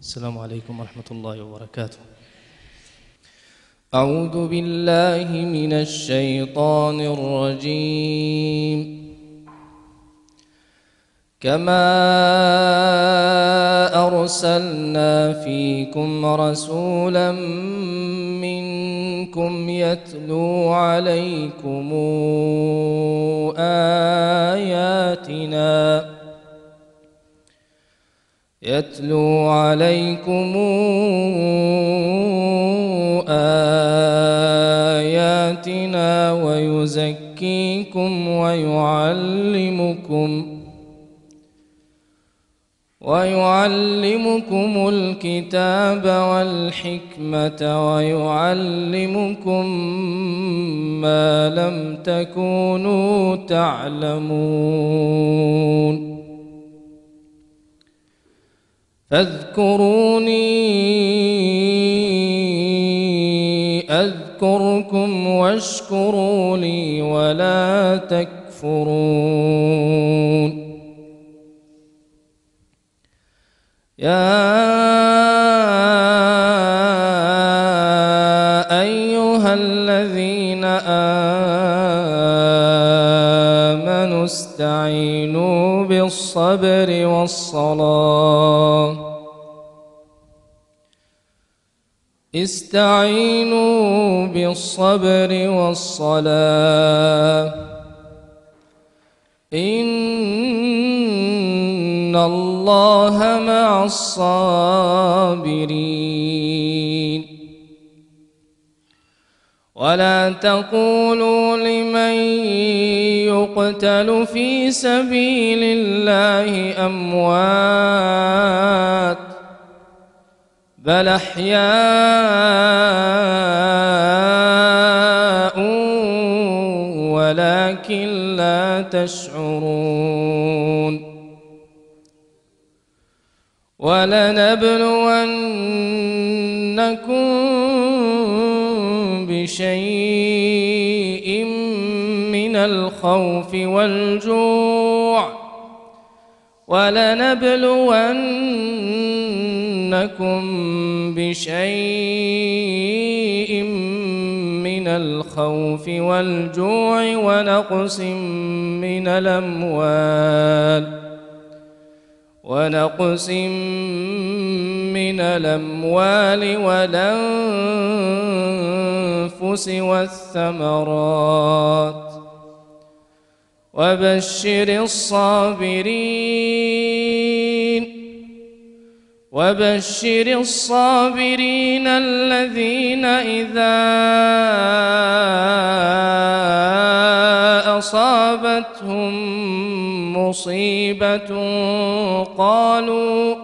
السلام عليكم ورحمة الله وبركاته. أعوذ بالله من الشيطان الرجيم. كما أرسلنا فيكم رسولا منكم يتلو عليكم آياتنا ويزكيكم ويعلمكم الكتاب والحكمة ويعلمكم ما لم تكونوا تعلمون. فاذكروني أذكركم واشكروا لي ولا تكفرون. يا أيها الذين آمنوا استعينوا بالصبر والصلاة إن الله مع الصابرين. ولا تقولوا لمن يقتل في سبيل الله أموات بل أحياء ولكن لا تشعرون. ولنبلونكم بشيء من الخوف والجوع ونقص من الأموال والأنفس والثمرات. وبشر الصابرين الذين إذا أصابتهم مصيبة قالوا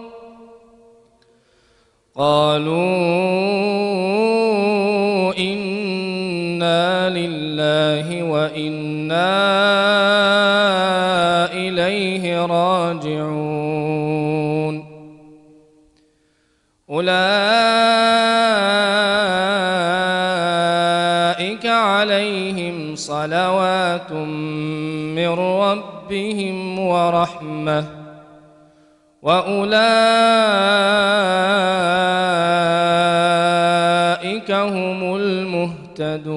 إنا لله وإنا إليه راجعون. أولئك عليهم صلوات من ربهم ورحمة وأولئك هم المهتدون.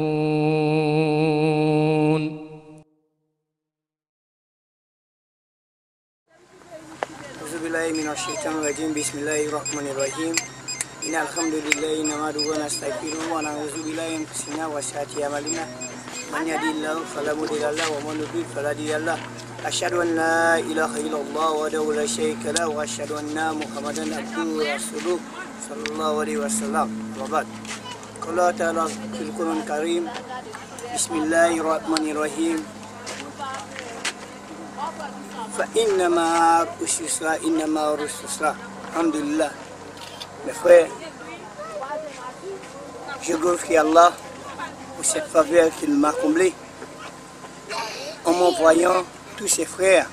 أعوذ بالله من الشيطان الرجيم. بسم الله الرحمن الرحيم. إن الحمد لله نحمده ونستغفره ونعوذ بالله من أنفسنا وسيئات أعمالنا من يهده الله فلا مضل له ومن يضلل فلا هادي له. أشهد أن لا إله إلا الله وحده لا شريك له وأشهد أن محمدا عبده ورسوله صلى الله عليه وسلم. وبعد قال الله تعالى في القرآن الكريم بسم الله الرحمن الرحيم فإنما أسسا إنما رسسا. Alhamdulillah. Mes frères, je glorifie Allah pour cette faveur qu'il m'a comblée en m'envoyant tous ses frères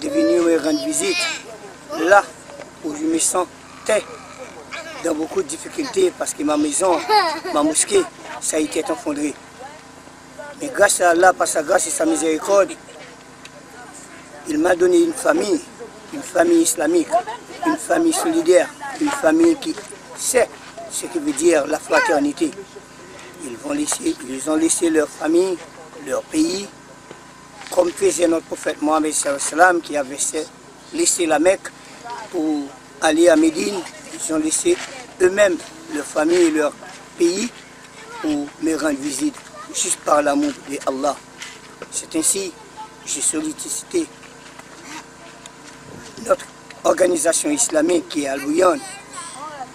de venir me rendre visite là où je me sentais dans beaucoup de difficultés parce que ma maison, ma mosquée, ça a été effondré. Mais grâce à Allah, par sa grâce et sa miséricorde, il m'a donné une famille islamique, une famille solidaire, une famille qui sait ce que veut dire la fraternité. Ils ont laissé leur famille, leur pays, comme faisait notre prophète Mohammed sallam qui avait laissé la Mecque pour aller à Médine. Ils ont laissé eux-mêmes leur famille et leur pays pour me rendre visite, juste par l'amour d'Allah. C'est ainsi que j'ai sollicité notre organisation islamique qui est Al-Bouyan,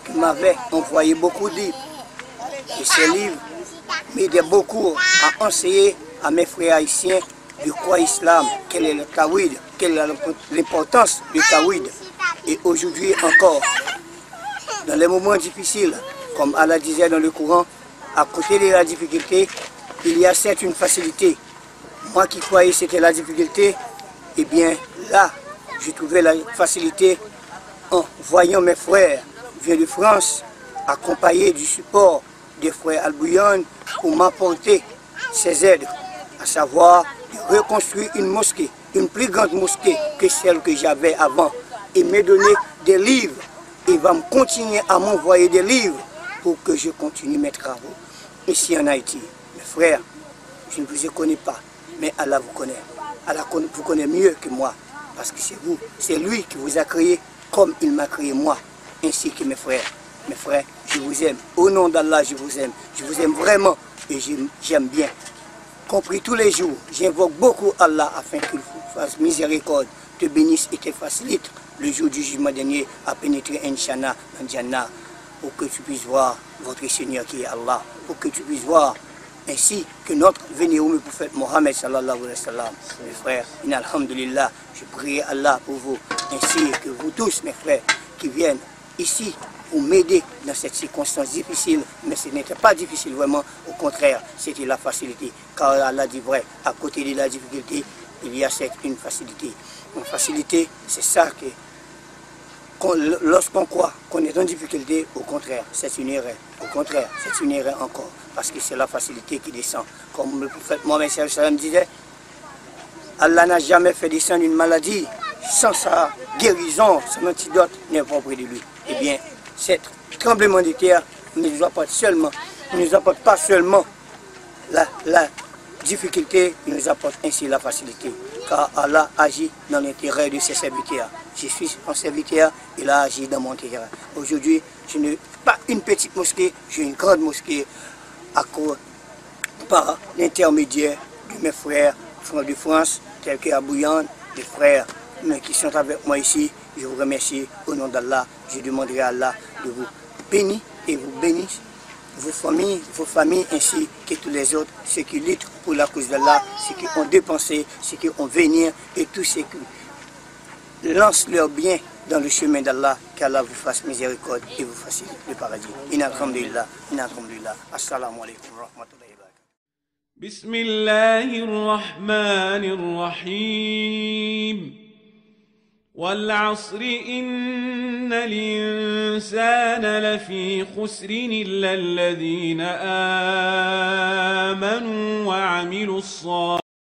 qui m'avait envoyé beaucoup de livres. Et ces livres m'aidaient beaucoup à enseigner à mes frères haïtiens de quoi l'islam, quel est le tawhid, quelle est l'importance du tawhid. Et aujourd'hui encore, dans les moments difficiles, comme Allah disait dans le Coran, à côté de la difficulté, il y a certes une facilité. Moi qui croyais que c'était la difficulté, eh bien là, j'ai trouvé la facilité en voyant mes frères venir de France, accompagnés du support des frères Al-Bouyan pour m'apporter ces aides, à savoir de reconstruire une mosquée, une plus grande mosquée que celle que j'avais avant, et me donner des livres. Il va me continuer à m'envoyer des livres pour que je continue mes travaux ici en Haïti. Mes frères, je ne vous connais pas, mais Allah vous connaît. Allah vous connaît mieux que moi, parce que c'est vous, c'est lui qui vous a créé comme il m'a créé moi, ainsi que mes frères. Mes frères, je vous aime. Au nom d'Allah, je vous aime. Je vous aime vraiment et j'aime bien. Compris tous les jours, j'invoque beaucoup Allah afin qu'il vous fasse miséricorde, te bénisse et te facilite le jour du jugement dernier à pénétrer Inch'Allah en Jannah, pour que tu puisses voir votre Seigneur qui est Allah, pour que tu puisses voir ainsi que notre vénérable prophète Mohammed sallallahu alayhi wa sallam. Mes frères, alhamdulillah, je prie Allah pour vous, ainsi que vous tous mes frères qui viennent ici pour m'aider dans cette circonstance difficile, mais ce n'était pas difficile vraiment, au contraire, c'était la facilité, car Allah dit vrai, à côté de la difficulté, il y a une facilité. Une facilité, c'est ça que, lorsqu'on croit qu'on est en difficulté, au contraire, c'est une erreur. Au contraire, c'est une erreur encore, parce que c'est la facilité qui descend. Comme le prophète Mohammed sallallahu alayhi wa sallam disait, Allah n'a jamais fait descendre une maladie sans sa guérison, son antidote n'est pas auprès de lui. Eh bien, cet tremblement de terre ne nous apporte pas seulement la difficulté, il nous apporte ainsi la facilité. Car Allah agit dans l'intérêt de ses serviteurs. Je suis un serviteur, il a agi dans mon intérêt. Aujourd'hui, je n'ai pas une petite mosquée, j'ai une grande mosquée par l'intermédiaire de mes frères de France, tels que Abouyan, des frères qui sont avec moi ici. Je vous remercie au nom d'Allah. Je demanderai à Allah de vous bénir et vous bénisse vos familles ainsi que tous les autres, ceux qui luttent pour la cause d'Allah, ceux qui ont dépensé, ceux qui ont venir et tous ceux qui lancent leur bien dans le chemin d'Allah, qu'Allah vous fasse miséricorde et vous facilite le paradis. Alhamdulillah, alhamdulillah. Assalamu alaikum wa rahmatullahi wa barakatuh. Bismillahir Rahmanir Rahim. والعصر إن الإنسان لفي خسر إلا الذين آمنوا وعملوا الصالحات